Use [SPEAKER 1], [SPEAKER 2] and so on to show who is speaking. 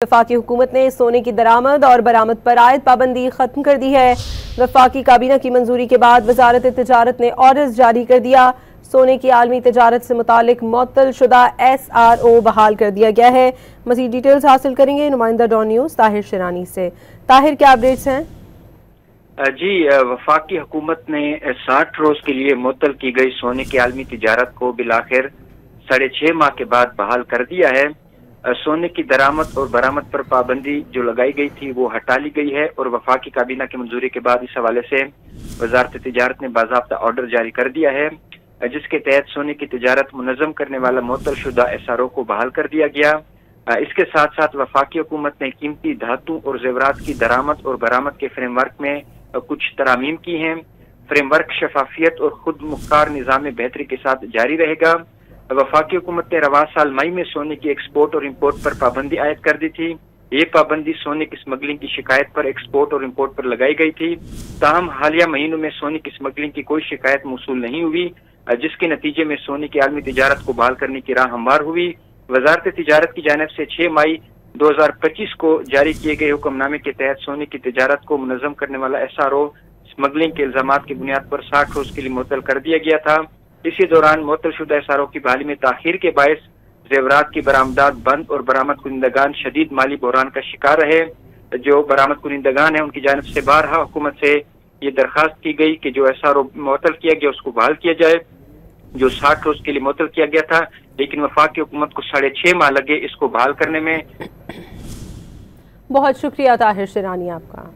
[SPEAKER 1] वफाकी हुकूमत ने सोने की दरामद और बरामद पर आयद पाबंदी खत्म कर दी है। वफाकी काबीना की मंजूरी के बाद वजारत तिजारत ने ऑर्डर्स जारी कर दिया। सोने की आलमी तिजारत से मुतालिक मुअत्तल शुदा SRO बहाल कर दिया गया है। मज़ीद डिटेल्स हासिल करेंगे नुमाइंदा डॉन न्यूज़ ताहिर शिरानी से। ताहिर, क्या अपडेट्स हैं?
[SPEAKER 2] जी, वफाकी हुकूमत ने 60 रोज के लिए मुअत्तल की गई सोने की आलमी तिजारत को बिलाखिर 6.5 माह के बाद बहाल कर दिया है। सोने की दरामद और बरामद पर पाबंदी जो लगाई गई थी वो हटा ली गई है और वफाकी काबीना की मंजूरी के बाद इस हवाले से वजारत तिजारत ने बाज़ाब्ता ऑर्डर जारी कर दिया है, जिसके तहत सोने की तिजारत मुनज़्ज़म करने वाला मुअत्तल शुदा SRO को बहाल कर दिया गया। इसके साथ साथ वफाकी हुकूमत ने कीमती धातु और जेवरात की दरामद और बरामद के फ्रेमवर्क में कुछ तरामीम की हैं। फ्रेमवर्क शफाफियत और खुद मुख्तार निज़ाम बेहतरी के साथ जारी रहेगा। वफाकी हुकूमत ने रवा साल मई में सोने की एक्सपोर्ट और इम्पोर्ट पर पाबंदी आयद कर दी थी। ये पाबंदी सोने की स्मगलिंग की शिकायत पर एक्सपोर्ट और इम्पोर्ट पर लगाई गई थी। ताहम हालिया महीनों में सोने की स्मगलिंग की कोई शिकायत मौसूल नहीं हुई, जिसके नतीजे में सोने की आलमी तिजारत को बहाल करने की राह हमवार हुई। वजारत तिजारत की जानिब से 6 मई 2025 को जारी किए गए हुक्मनामे के तहत सोने की तिजारत को मुनज़्ज़म करने वाला SRO स्मगलिंग के इल्जामात की बुनियाद पर 60 रोज के लिए मुअत्तल कर दिया गया था। इसी दौरान मुअत्तल शुदा SRO की बहाली में ताखीर के बायस जेवरात की बरामदात बंद और बरामद कुनिंदगान शदीद माली बहरान का शिकार रहे। जो बरामद कुनिंदगान है उनकी जानिब से बारहा हुकूमत से ये दरखास्त की गई कि जो SRO मुअत्तल किया गया उसको बहाल किया जाए, जो 60 रोज के लिए मुअत्तल किया गया था, लेकिन वफाकी हुकूमत को 6.5 माह लगे इसको बहाल करने में।
[SPEAKER 1] बहुत शुक्रिया ताहिर शिरानी आपका।